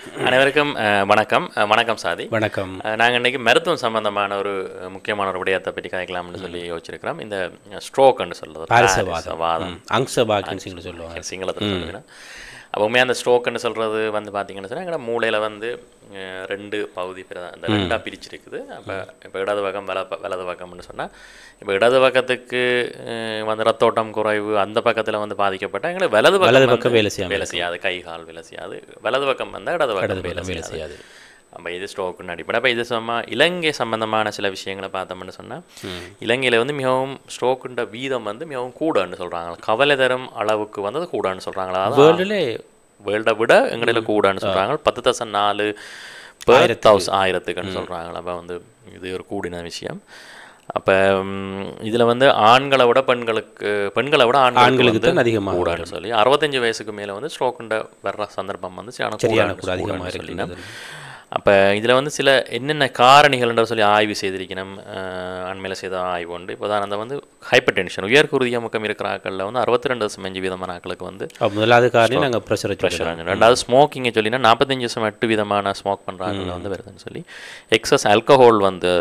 அனைவருக்கும் வணக்கம். வணக்கம் சாதி. வணக்கம். நாங்கள் இன்றைக்கி மருத்துவம் சம்பந்தமான ஒரு முக்கியமான ஒரு விடயத்தை பற்றி கதைக்கலாம்னு சொல்லி யோசிச்சிருக்கிறோம். இந்த ஸ்ட்ரோக்னு சொல்கிறது, பாரிசவாதம், அங்சபாக்கின்னு சொல்லுவாங்க சிங்களத்தில் சொல்லுங்கன்னா. அப்போ உண்மையாக அந்த ஸ்ட்ரோக்குன்னு சொல்கிறது வந்து பார்த்திங்கன்னு சொன்னால் எங்களோட மூளையில் வந்து ரெண்டு பகுதி அந்த ரெண்டாக பிரிச்சிருக்குது. இப்போ இடது பக்கம் வலது பக்கம்னு சொன்னால், இப்போ இடது பக்கத்துக்கு வந்து ரத்தோட்டம் குறைவு அந்த பக்கத்தில் வந்து பாதிக்கப்பட்டால் எங்களுக்கு வலது பக்கம் வேலை செய்யாது, கை கால் வேலை செய்யாது. வலது பக்கம் வந்தால் இடது பக்கம் வேலை செய்யாது. அப்போ இது ஸ்ட்ரோக்குன்னு அடிப்படை. அப்போ இது இலங்கை சம்பந்தமான சில விஷயங்களை பார்த்தோம்னு சொன்னால், இலங்கையில் வந்து மிகவும் ஸ்ட்ரோக்குன்ற வீதம் வந்து மிகவும் கூடன்னு சொல்கிறாங்க. கவலை தரும் அளவுக்கு வந்து அது கூடன்னு சொல்கிறாங்களா? வேர்ல்டை விட எங்களில் கூடன்னு சொல்கிறாங்க. 10.4 per 1000க்குன்னு சொல்கிறாங்க. அப்போ வந்து இது ஒரு கூடின விஷயம். அப்போ இதில் வந்து ஆண்களை விட பெண்களை விட ஆண்களுக்கு அதிகமாக கூடான்னு சொல்லி 65 வயசுக்கு மேலே வந்து ஸ்ட்ரோக்குன்ற வர்ற சந்தர்ப்பம் வந்து அதிகமாக சொல்லினா. அப்போ இதில் வந்து சில என்னென்ன காரணிகள்ன்ற சொல்லி ஆய்வு செய்திருக்கணும். அண்மையில் செய்த ஆய்வு உண்டு. இப்போ தான் அந்த வந்து ஹைப்பர் டென்ஷன், உயர் குருதிய முக்கம் இருக்கிற ஆக்களில் வந்து 62.5% ஆக்களுக்கு வந்து முதலாவது காரணம் நாங்கள் ப்ரெஷர். ரெண்டாவது ஸ்மோக்கிங்கை சொல்லினா 45% ஸ்மோக் பண்ணுறாங்க வந்து வருதுன்னு சொல்லி. எக்ஸஸ் ஆல்கஹால் வந்து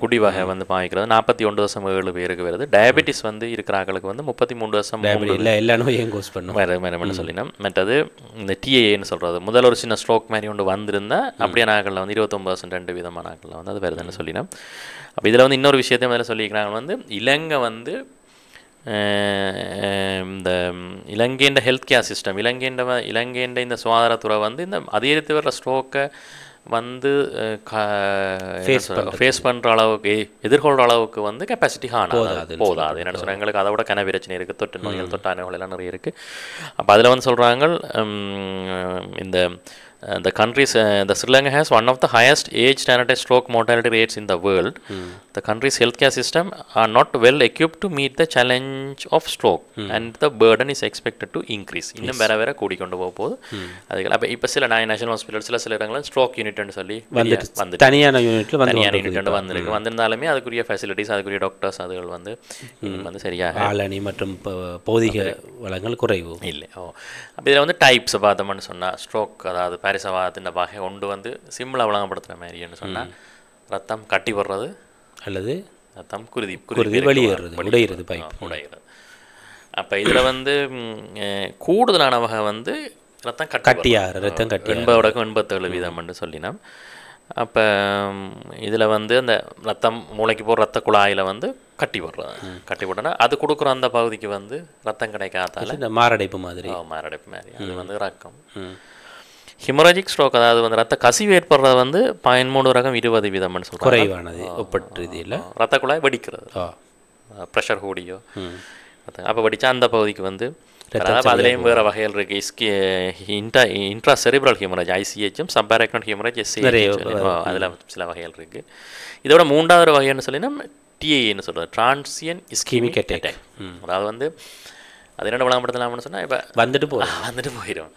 குடி வகை வந்து பாய்க்கிறது 41.7 பேருக்கு வருது. டயபெட்டிஸ் வந்து இருக்கிற ஆக்களுக்கு வந்து 33.3 எல்லா நோயும் கோஸ் பண்ணும் வேறு சொல்லினா. மற்றது இந்த டிஏன்னு சொல்கிறது, முதல் ஒரு சின்ன ஸ்ட்ரோக் மாதிரி ஒன்று வந்திருந்தால் அப்படியே நாட்களில் வந்து 29% நாட்களில் வந்து அது வருதுன்னு சொல்லினோம். அப்போ இதில் வந்து இன்னொரு விஷயத்தையும் முதல்ல சொல்லியிருக்கிறாங்க வந்து இலங்கை வந்து இந்த இலங்கையின் ஹெல்த் கேர் சிஸ்டம், இலங்கையின் இந்த சுகாதாரத்துறை வந்து இந்த அதிகரித்து வர்ற ஸ்ட்ரோக்கை வந்து ஃபேஸ் பண்ணுற அளவுக்கு, எதிர்கொள்கிற அளவுக்கு வந்து கெப்பாசிட்டி போதாது. என்னென்னு சொன்னால் எங்களுக்கு அதை விட கன பிரச்சனை இருக்குது, தொற்று நோய்கள் தொட்டானோகள் எல்லாம் நிறைய இருக்குது. அப்போ அதில் வந்து சொல்கிறாங்க the Sri Lanka has one of the highest age standardized stroke mortality rates in the world. The country's healthcare system are not well equipped to meet the challenge of stroke and the burden is expected to increase. இன்னும் வேற கூடிக்கொண்டு போகுது. அதுக்கு அப்போ இப்போ சில national hospital சில இடங்களில் stroke யூனிட்னு சொல்லி வந்து தனியான யூனிட் வந்திருக்கு. வந்திருந்தாலுமே அதுக்குரிய ஃபெசிலிட்டிஸ், அதுக்குரிய டாக்டர்ஸ் அதுகள் வந்து சரியாக ஆளணி மற்றும் பௌதிக வளங்கள் குறைவு இல்லை. அப்போ இதில் வந்து டைப்ஸ் பார்த்தோம்னு சொன்னால் ஸ்ட்ரோக், அதாவது பாரிசவாதத்தின் வகை ஒன்று வந்து சிம்மில் விளங்கப்படுத்துகிற மாதிரின்னு சொன்னால் ரத்தம் கட்டி வர்றது அல்லது ரத்தம் குருதி வெளியேறது, உடையிறது. அப்போ இதில் வந்து கூடுதலான வகை வந்து ரத்தம் கட்டியாகிறது, 87% சொல்லினோம். அப்போ இதில் வந்து அந்த ரத்தம் மூளைக்கு போகிற ரத்த குழாயில் வந்து கட்டி போட்டோன்னா அது கொடுக்குற அந்த பகுதிக்கு வந்து ரத்தம் கிடைக்காதால இந்த மாரடைப்பு மாதிரி அது வந்து ரக்கம். ஹிமோராஜிக் ஸ்ட்ரோக், அதாவது வந்து ரத்த கசிவு ஏற்படுறது வந்து 13 ரகம் 20% சொல்கிறாங்க. குறைவானது ஒப்பற்று இதில் ரத்த குழாய் வெடிக்கிறது, ப்ரெஷர் கூடியோ அப்போ வெடித்தா அந்த பகுதிக்கு வந்து அதுலேயும் வேறு வகைகள் இருக்குது. இன்ட்ரா செரிப்ரல் ஹிமரேஜ் ஐசிஹெச்சும், சப்பாரக்னோட் ஹிமரேஜ் எஸ்சிஹெச், அதில் சில வகைகள் இருக்குது. இதோட மூன்றாவது வகைன்னு சொல்லினா டிஏன்னு சொல்கிறது, டிரான்சியன்ட் இஸ்கீமிக் அட்டாக். அதாவது வந்து அது என்ன வழங்கப்படுத்தலாம்னு சொன்னால் இப்போ வந்துட்டு போயிடும்,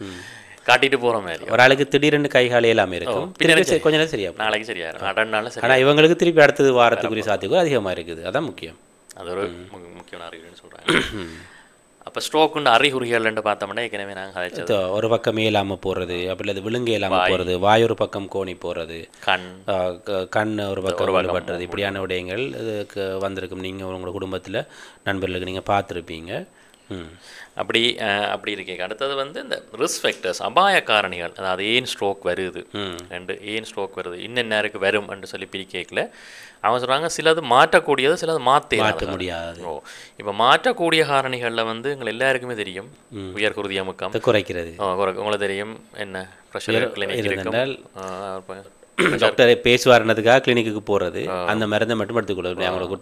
காட்டிட்டு போகிற மாதிரி. ஒரு ஆளுக்கு திடீரென்று கைகாலை எல்லாமே இருக்கும், கொஞ்ச நேரம் சரியா, நாளைக்கு சரியாயிரும், 2 நாள் சரி. ஆனால் இவங்களுக்கு திருப்பி அடுத்தது வாரத்துக்குரிய சாத்தியக்கூறு அதிகமாக இருக்குது. அதான் முக்கியம், அது ஒரு முக்கியமான அறிகுறின்னு சொல்கிறாங்க. அப்போ ஸ்ட்ரோக்குன்னு அறிகுறிகள்னு பார்த்தோம்னா ஏற்கனவே நாங்கள் அழைச்சது, ஒரு பக்கம் இல்லாமல் போகிறது, அப்படி இல்லை விழுங்க இல்லாமல் போகிறது, வாய் ஒரு பக்கம் கோணி போகிறது, கண் ஒரு பக்கம் வலுப்பட்டுறது, இப்படியான விடயங்கள் இதுக்கு வந்திருக்கும். நீங்கள் உங்களோட குடும்பத்தில் நண்பர்களுக்கு நீங்கள் பார்த்துருப்பீங்க. அப்படி இருக்கே. அடுத்தது வந்து இந்த ரிஸ்க் ஃபேக்டர்ஸ், அபாய காரணிகள், அதாவது ஏன் ஸ்ட்ரோக் வருது, ஏன் ஸ்ட்ரோக் வருது, இன்னென்னருக்கு வரும் என்று சொல்லி பிரிக்கல. அவங்க சொல்கிறாங்க சிலது மாற்றக்கூடியது, சிலது மாற்ற முடியாது. இப்போ மாற்றக்கூடிய காரணிகளில் வந்து எங்கள் எல்லாருக்குமே தெரியும், உயர் குருதிய முக்கம் குறைக்கிறது. உங்களுக்கு தெரியும் என்ன, ப்ரெஷர் கிளினிக் இருக்கும், டாக்டரை பேசுவார்னதுக்காக கிளினிக்கு போகிறது, அந்த மருந்தை மட்டும் எடுத்துக்கொள்ள அவங்களுக்கு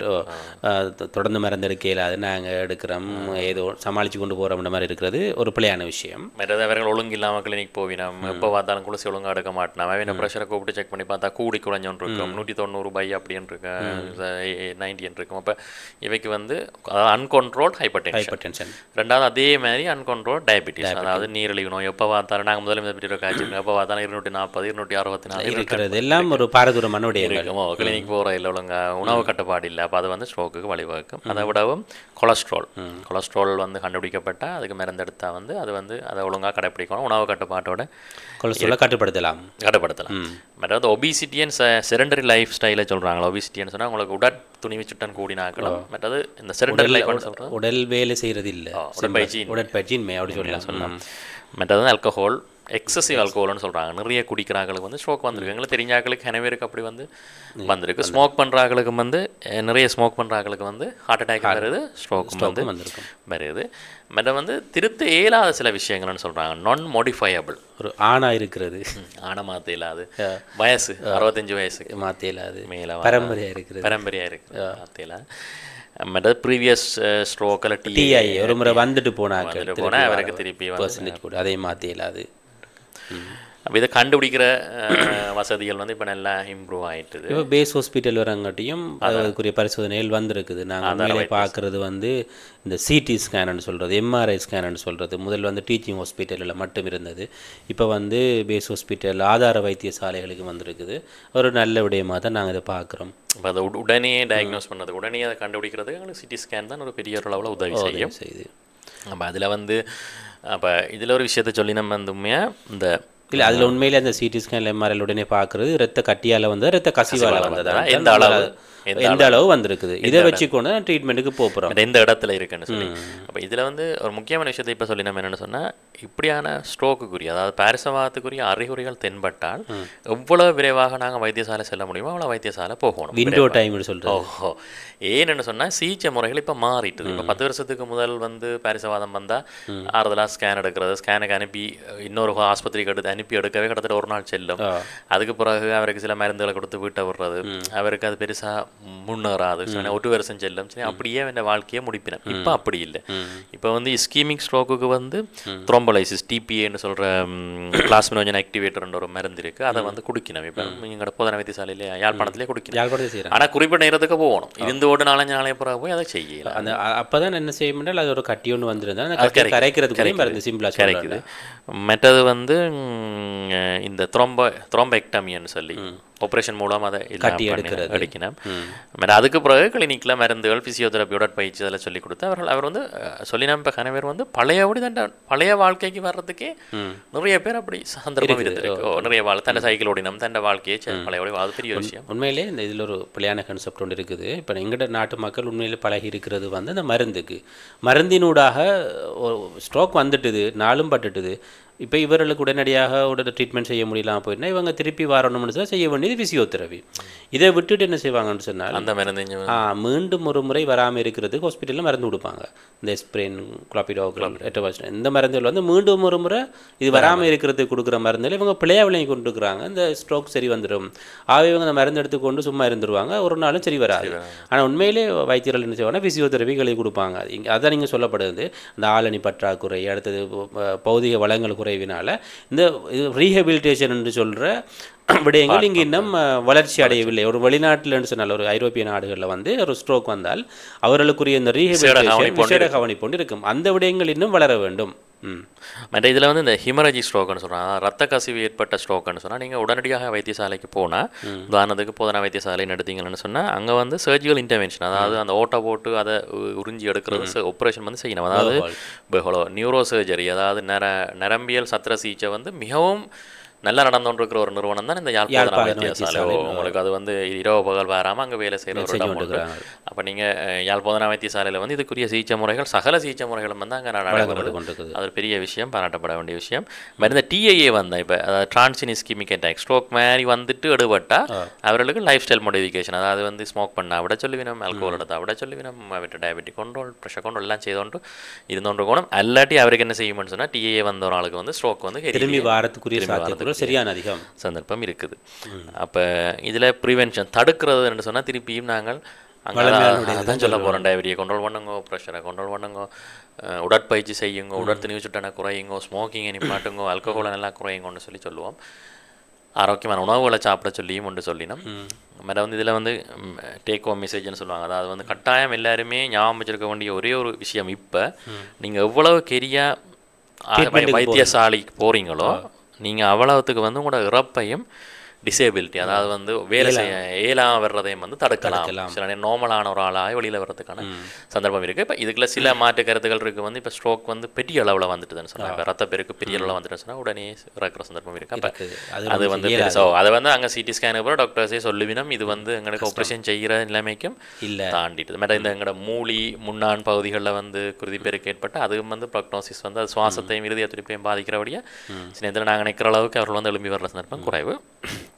தொடர்ந்து மருந்து எடுக்கலாது, நாங்கள் எடுக்கிறோம், ஏதோ சமாளித்து கொண்டு போகிறோம்ன்ற மாதிரி இருக்கிறது ஒரு பிள்ளையான விஷயம். மற்றவர்கள் ஒழுங்கு இல்லாமல் கிளினிக் போவினோம், எப்போ பார்த்தாலும் குளிசி ஒழுங்காக எடுக்க மாட்டோம், அவன் ப்ரெஷரை கூப்பிட்டு செக் பண்ணி பார்த்தா கூடி குறைஞ்சோன்னு இருக்கும், 190 அப்படின்னு இருக்கு, 90 இருக்கும். அப்போ இவைக்கு வந்து அன்கண்ட்ரோல்ட் ஹைப்பர் டென்ஷன். ரெண்டாவது அதே மாதிரி அன்கண்ட்ரோல்ட் டயபெட்டிஸ், அதாவது நீரிழிவு நோய். எப்போ பார்த்தாலும் நாங்கள் முதல்ல காய்ச்சி எப்போ பார்த்தாலும் 240 264 இருக்கிற வருது எல்லாம் ஒரு பாரதூர மனோடைய கிளினிக் போகிற இல்லை ஒழுங்கா உணவு கட்டுப்பாடு இல்லை. அப்போ அது வந்து ஸ்ட்ரோக்குக்கு வழிவகுக்கும். அதை விடவும் கொலஸ்ட்ரால் வந்து கண்டுபிடிக்கப்பட்டால் அதுக்கு மருந்தெடுத்தால் வந்து அது வந்து அதை ஒழுங்காக கடைப்பிடிக்கணும். உணவு கட்டுப்பாட்டோட கொலஸ்ட்ராலை கட்டுப்படுத்தலாம். மற்றது ஒபிசிட்டி அண்ட் செரண்டரி லைஃப் ஸ்டைலை சொல்கிறாங்களா. ஒபிசிட்டின்னு சொன்னால் உங்களுக்கு துணிவு சுட்டன் கூடினாக்களும். மற்றது இந்த செரண்டரி லைஃப் சொல்கிறது உடல் வேலை செய்கிறது இல்லை, உடற்பயிற்சியின்மை அப்படி சொல்லலாம். மற்றது ஆல்கஹால், எக்ஸசிவ் ஆல்கோஹால்னு சொல்கிறாங்க. நிறைய குடிக்கிறாங்களுக்கு வந்து ஸ்ட்ரோக் வந்திருக்கு. எங்களுக்கு தெரிஞ்சாக்களுக்கு அனைவருக்கு அப்படி வந்து வந்திருக்கு. ஸ்மோக் பண்ணுறாங்களுக்கு வந்து நிறைய ஸ்மோக் பண்ணுறாங்களுக்கு வந்து ஹார்ட் அட்டாக் வருது, ஸ்ட்ரோக்கும் வந்து வருது. மற்ற வந்து திருத்த இயலாத சில விஷயங்கள்னு சொல்கிறாங்க. நான் மோடிஃபையபிள். ஒரு ஆணாக இருக்கிறது, ஆணை மாற்ற இயலாது, வயசு 65 வயசுக்கு மாற்ற இயலாது, மேலே பரம்பரையாக இருக்குது மாற்ற இயலாது. மற்றது ப்ரீவியஸ் ஸ்ட்ரோக் அல்ல டிஐ ஒரு முறை வந்துட்டு போனால் அவருக்கு திருப்பி கூட அதை மாற்ற இயலாது. அப்போ இதை கண்டுபிடிக்கிற வசதிகள் வந்து இப்போ நல்லா இம்ப்ரூவ் ஆகிட்டுது. இப்போ பேஸ் ஹாஸ்பிட்டல் வரங்காட்டியும் அதுக்குரிய பரிசோதனைகள் வந்திருக்குது. நாங்கள் பார்க்குறது வந்து இந்த சிடி ஸ்கேனு சொல்கிறது, எம்ஆர்ஐ ஸ்கேனு சொல்கிறது. முதல் வந்து டீச்சிங் ஹாஸ்பிட்டலில் மட்டும் இருந்தது. இப்போ வந்து பேஸ் ஹாஸ்பிட்டல் ஆதார வைத்தியசாலைகளுக்கு வந்திருக்குது. ஒரு நல்ல விடயமாக தான் நாங்கள் இதை பார்க்குறோம். இப்போ அதை உடனே டயக்னோஸ் பண்ணது, உடனே அதை கண்டுபிடிக்கிறதுக்கு எங்களுக்கு சிடி ஸ்கேன் தான் ஒரு பெரிய அளவில் உதவி செய்யுது. அப்போ அதில் வந்து அப்போ இதில் ஒரு விஷயத்த சொல்லி நம்ம வந்து உண்மையாக இந்த இல்லை அதில் உண்மையிலே அந்த சிடி ஸ்கேன் எம்ஆர்ஐ உடனே பார்க்குறது ரத்த கட்டியால் வந்தது, ரத்த கசிவால் வந்ததா, எந்த அளவு வந்திருக்குது, இதை வச்சுக்கொண்டு ட்ரீட்மெண்ட்டுக்கு போகிறோம் எந்த இடத்துல இருக்குன்னு சொல்லி. அப்போ இதில் வந்து ஒரு முக்கியமான விஷயத்தை இப்போ சொல்லி நம்ம என்னென்னு சொன்னால், இப்படியான ஸ்ட்ரோக்குக்குரிய அதாவது பாரிசவாதத்துக்குரிய அறிகுறிகள் தென்பட்டால் எவ்வளோ விரைவாக நாங்கள் வைத்தியசாலை செல்ல முடியுமோ அவ்வளோ வைத்தியசாலை போகணும். விண்டோ டைம்னு சொல்கிறோம். ஓஹோ, ஏன்னு சொன்னால் சிகிச்சை முறைகள் இப்போ மாறிட்டுது. இப்போ 10 வருஷத்துக்கு முதல் வந்து பாரிசவாதம் வந்தால் ஆறுதலாக ஸ்கேன் எடுக்கிறது, ஸ்கேனுக்கு அனுப்பி இன்னொரு ஆஸ்பத்திரிக்கு அனுப்பி எடுக்கவே கிட்டத்தட்ட ஒரு நாள் செல்லும். அதுக்கு பிறகு அவருக்கு சில மருந்துகளை கொடுத்து வீட்டை விடுறது, அவருக்கு அது பெருசாக முன்னேறாது, 1 வருஷம் செல்லும். சரி, அப்படியே அவன் வாழ்க்கையை முடிப்பினேன். இப்போ அப்படி இல்லை. இப்போ வந்து இஸ்கீமிக் ஸ்ட்ரோக்குக்கு வந்து த்ரோம்போலைசிஸ் டிபிஏன்னு சொல்கிற பிளாஸ்மினோஜன் ஆக்டிவேட்டர்ன்ற ஒரு மருந்து இருக்குது. அதை வந்து குடிக்கணும். இப்போ எங்களோட போதனா வைத்தியசாலையிலே யாழ்ப்பாணத்திலே குடிக்கணும். ஆனால் குறிப்பிட்ட நேரத்துக்கு போகணும். இருந்து ஓடு 4 நாளைக்கு பிறகு போய் அதை செய்யலாம். அந்த அப்போ தான் என்ன செய்ய முடியாது, அது ஒரு கட்டி ஒன்று வந்துருந்தா கரைக்கிறதுக்கு மருந்து சிம்பிளாக கரைக்குது. மற்றது வந்து இந்த த்ரோம்பெக்டமின்னு சொல்லி ஆப்ரேஷன் மூலம் அதை கட்டி அடிக்கணும். அதுக்கு பிறகு கிளினிக்கில் மருந்துகள், ஃபிசியோதெரப்பி, உடற்பயிற்சி அதெல்லாம் சொல்லி கொடுத்து அவர் வந்து சொல்லி நம்ம இப்போ கணவர் வந்து பழைய வாழ்க்கைக்கு வர்றதுக்கே நிறைய பேர் அப்படி சந்தர்ப்பம் இருந்திருக்கு. நிறைய தன்னை சைக்கிள் ஓடினம், தன்னை வாழ்க்கையை பழைய அது பெரிய விஷயம். உண்மையிலே இந்த இதில் ஒரு பிள்ளையான கான்செப்ட் ஒன்று இருக்குது. இப்போ எங்கள்கிட்ட நாட்டு மக்கள் உண்மையிலே பழகி இருக்கிறது வந்து அந்த மருந்தினூடாக ஸ்ட்ரோக் வந்துட்டுது, நாளும் பட்டுட்டுது. இப்போ இவர்களுக்கு உடனடியாக ட்ரீட்மெண்ட் செய்ய முடியலாம் போயிட்டுனா இவங்க திருப்பி வரணும்னு தான் செய்ய வேண்டியது ஃபிசியோதெரபி. இதை விட்டுட்டு என்ன செய்வாங்கன்னு சொன்னால் அந்த மருந்து மீண்டும் ஒரு முறை வராமல் இருக்கிறதுக்கு ஹாஸ்பிட்டலில் மருந்து கொடுப்பாங்க. இந்த ஸ்ப்ரெயின், குளாபிடோக்ராம், எட்டோபாஸ்டன், இந்த மருந்துகள் வந்து மீண்டும் ஒரு முறை இது வராமல் இருக்கிறதுக்கு கொடுக்குற மருந்துகள் இவங்க பிள்ளையாக விளங்கி கொண்டு இருக்கிறாங்க. இந்த ஸ்ட்ரோக் சரி வந்துடும், ஆகவே இவங்க அந்த மருந்து எடுத்துக்கொண்டு சும்மா இருந்துருவாங்க, ஒரு நாளும் சரி வராது. ஆனால் உண்மையிலே வைத்தியர்கள் என்ன செய்வாங்கன்னா ஃபிசியோதெரபி எழுதி கொடுப்பாங்க. அதான் நீங்கள் சொல்லப்படுது அந்த ஆளணி பற்றாக்குறை, அடுத்தது பௌதிக வளங்கள் குறைவினால இந்த ரீஹபிலிட்டேஷன் என்று சொல்கிற விடயங்கள் இங்கே இன்னும் வளர்ச்சி அடையவில்லை. ஒரு வெளிநாட்டில்னு சொன்னால் ஒரு ஐரோப்பிய நாடுகளில் வந்து ஒரு ஸ்ட்ரோக் வந்தால் அவர்களுக்குரிய இந்த ரீஹபிலிட்டேஷன் கவனிப்பொண்டு இருக்கும். அந்த விடயங்கள் இன்னும் வளர வேண்டும். மற்ற இதில் வந்து இந்த ஹிமரஜிக் ஸ்ட்ரோக்குன்னு சொல்கிறாங்க, ரத்த கசிவு ஏற்பட்ட ஸ்ட்ரோக்குன்னு சொன்னால் நீங்கள் உடனடியாக வைத்தியசாலைக்கு போனால், உதாரணத்துக்கு போதனா வைத்தியசாலைன்னு எடுத்தீங்கன்னு சொன்னால் அங்கே வந்து சர்ஜிக்கல் இன்டர்வென்ஷன், அதாவது அந்த ஓட்டை போட்டு அதை உறிஞ்சி எடுக்கிறது ஆப்ரேஷன் வந்து செய்யணும். அதாவது நியூரோ சர்ஜரி, அதாவது நரம்பியல் சத்திர சிகிச்சை வந்து மிகவும் நல்லா நடந்துகிட்டு ஒரு நிறுவனம் தான் இந்த யாழ்ப்பாண வைத்தியசாலை. உங்களுக்கு அது வந்து இரவு பகல் வராமல் அங்கே வேலை செய்கிற ஒரு இடம் உண்டு. அப்போ நீங்கள் யாழ்ப்பாண வைத்தியசாலையில் வந்து இதுக்குரிய சிகிச்சை முறைகள், சகல சிகிச்சை முறைகளும் வந்து அங்கே நடைபெறுது. அது ஒரு பெரிய விஷயம், பாராட்டப்பட வேண்டிய விஷயம். இந்த டிஐஏ வந்தால் இப்போ அதாவது டிரான்சின் இஸ்கிமிக் அட்டாக் ஸ்ட்ரோக் மாதிரி வந்துட்டு எடுபட்டால் அவர்களுக்கு லைஃப் ஸ்டைல் மாடிஃபிகேஷன், அதாவது வந்து ஸ்மோக் பண்ணால் விட சொல்லுவினோம், ஆல்கோஹால் எடுத்தால் விட சொல்லுவினோம், விட்டு டயபெட்டிக் கண்ட்ரோல், ப்ரெஷர் கண்ட்ரோல் எல்லாம் செய்தோண்டு இருந்தோன்று கோணம். அல்லாட்டி அவருக்கு என்ன செய்யும்னு சொன்னால் டிஐஏ வந்த ஒரு ஆளுக்கு வந்து ஸ்ட்ரோக் வந்து திரும்பி வாரத்துக்குரிய சரியான அதிகம் சந்தர்ப்பம் இருக்குது. அப்போ இதில் ப்ரிவென்ஷன் தடுக்கிறதுன்னு சொன்னால் திருப்பியும் நாங்கள் அங்கே சொல்ல போகிறோம். டயபெட்டியை கண்ட்ரோல் பண்ணுங்க, ப்ரெஷரை கண்ட்ரோல் பண்ணுங்க, உடற்பயிற்சி செய்யுங்க, உடற்திணிவு சுட்டனை குறையுங்க, ஸ்மோக்கிங்கை நிப்பாட்டுங்க, ஆல்கஹாலை நல்லா குறையுங்கன்னு சொல்லுவோம். ஆரோக்கியமான உணவுகளை சாப்பிட சொல்லியும் ஒன்று சொல்லினோம். மற்ற வந்து இதில் வந்து டேக் ஹோம் மெசேஜ்னு சொல்லுவாங்க, அதாவது வந்து கட்டாயம் எல்லாருமே ஞாபகம் வச்சிருக்க வேண்டிய ஒரே ஒரு விஷயம், இப்போ நீங்கள் எவ்வளவு கெரியாக வைத்தியசாலைக்கு போகிறீங்களோ நீங்கள் அவ்வளவுத்துக்கு வந்து உங்களோட இறப்பையும் டிசேபிலிட்டி, அதாவது வந்து வேலை செய்ய இயலாம வர்றதையும் வந்து தடுக்கலாம். சில நேரம் நார்மலான ஒரு ஆளாக வெளியில் வர்றதுக்கான சந்தர்ப்பம் இருக்குது. இப்போ இதுக்குள்ள சில மாற்று கருத்துக்கள் இருக்குது. வந்து இப்போ ஸ்ட்ரோக் வந்து பெரிய அளவில் வந்துட்டுதுன்னு சொன்னால், இப்போ ரத்த பெருக்கு பெரிய அளவில் வந்துட்டுன்னு சொன்னால் உடனே இறக்குற சந்தர்ப்பம் இருக்குது. அப்போ அது வந்து அதை வந்து அங்கே சிடி ஸ்கேனுக்கு அப்புறம் டாக்டர்ஸே சொல்லுவினோம் இது வந்து எங்களுக்கு ஆப்ரேஷன் செய்கிற நிலைமைக்கும் இல்லை தாண்டிட்டு. மேடம் இந்த எங்களோட மூளி முன்னான் பகுதிகளில் வந்து குருதிப்பெருக்கு ஏற்பட்டு அதுவும் வந்து ப்ராக்னோசிஸ் வந்து அது சுவாசத்தையும் இறுதிய துடிப்பையும் பாதிக்கிறபடியாக சில நேரத்தில் நாங்கள் நினைக்கிற அளவுக்கு அவர்கள் வந்து எழும்பி வர்ற சந்தர்ப்பம் குறைவு.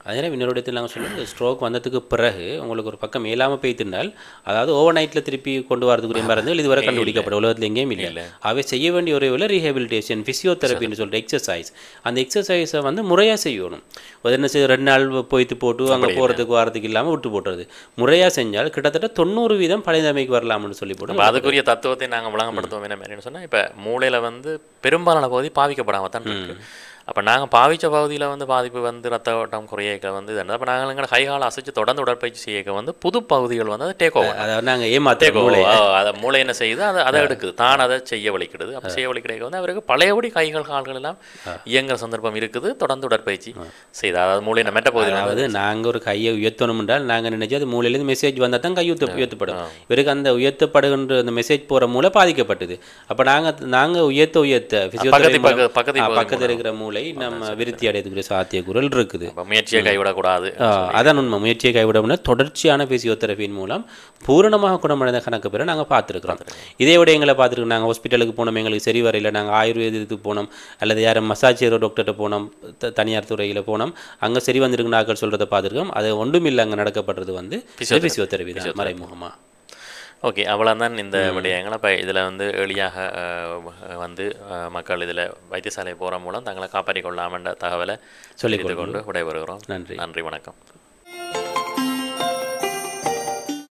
அதே இன்னொரு இடத்துல நாங்கள் சொல்லுவோம் ஸ்ட்ரோக் வந்ததுக்கு பிறகு உங்களுக்கு ஒரு பக்கம் இயலாமல் போய்த்திருந்தால், அதாவது ஓவர் நைட்டில் திருப்பி கொண்டு வரதுக்குரிய மருந்துகள் இதுவரை கண்டுபிடிக்கப்படும் உலகத்தில் எங்கேயும் இல்லை. அவை செய்ய வேண்டிய ஒரே வேலை ரீஹேபிலிட்டேஷன், ஃபிசியோதெரப்பின்னு சொல்லிட்டு எக்ஸசைஸ். அந்த எக்ஸசைஸை வந்து முறையாக செய்யணும். என்ன செய்ய 2 நாள் போய்த்து போட்டு அங்கே போகிறதுக்கு வரதுக்கு இல்லாமல் விட்டு போட்டுறது. முறையாக செஞ்சால் கிட்டத்தட்ட 90% பழைய நிலைமைக்கு வரலாம்னு சொல்லி போட்டு அதுக்குரிய தத்துவத்தை நாங்கள் விளங்கப்படுத்துவோம். என்ன மாதிரின்னு சொன்னால், இப்போ மூளையில் வந்து பெரும்பாலான பகுதி பாதிக்கப்படாமல் தான் இருக்குது. அப்போ நாங்கள் பாவித்த பகுதியில் வந்து பாதிப்பு வந்து ரத்த ஓட்டம் குறையக்க வந்து இது. அப்போ நாங்கள் எங்களை கைகால அசைச்சு தொடர்ந்து உடற்பயிற்சி செய்யக்க வந்து புது பகுதிகள் வந்து அதை டேக் ஓவர், அதாவது நாங்கள் ஏமாத்தேக்கோ அதை மூளை என்ன செய்யுது, அதை எடுக்குது, தான் அதை செய்ய வலிக்கிடுது. அப்போ செய்ய வலிக்கிடைக்க வந்து அவருக்கு பழையபடி கைகள் கால்கள் எல்லாம் இயங்குற சந்தர்ப்பம் இருக்குது. தொடர்ந்து உடற்பயிற்சி செய்து அதாவது மூளையை மெட்ட பகுதி. அதாவது நாங்கள் ஒரு கையை உயர்த்தணும் என்றால் நாங்கள் நினைச்சு அது மூளையிலேருந்து மெசேஜ் வந்தால் தான் கை உயர்த்தப்படும். இவருக்கு அந்த உயர்த்தப்படுகின்ற அந்த மெசேஜ் போகிற மூளை பாதிக்கப்பட்டது. அப்போ நாங்கள் உயர்த்த பக்கத்தில் இருக்கிற மூளை நம்ம விருத்தி அடையதுக்குரிய சாத்தியக்கூறல் இருக்குது. முயற்சியை கைவிடக்கூடாது. அதான் உண்மை. முயற்சியை கைவிட தொடர்ச்சியான பிசியோதெரபியின் மூலம் பூரணமாக குணமடைந்த கணக்கு பேரை நாங்கள் பார்த்துருக்குறோம். இதே விட எங்களை பார்த்துருக்கோம். நாங்கள் ஹாஸ்பிட்டலுக்கு போனோம், எங்களுக்கு சரி வரையில் நாங்கள் ஆயுர்வேதத்துக்கு போனோம், அல்லது யாரும் மசாஜ் செய்கிற டாக்டர்கிட்ட போனோம், தனியார் துறையில் போனோம், அங்கே சரி வந்திருக்கு நாட்கள் சொல்கிறத பார்த்துருக்கோம். அது ஒன்றும் இல்லை, அங்கே நடக்கப்படுறது வந்து பிசியோதெரபி தான் மறைமுகமாக. ஓகே, அவ்வளோதான் இந்த விடயங்களை. இப்போ இதில் வந்து எளியாக வந்து மக்கள் இதில் வைத்தியசாலை போகிற மூலம் தங்களை காப்பாற்றிக் கொள்ளாமன்ற தகவலை சொல்லிக் கொண்டு விடைபெறுகிறோம். நன்றி, நன்றி, வணக்கம்.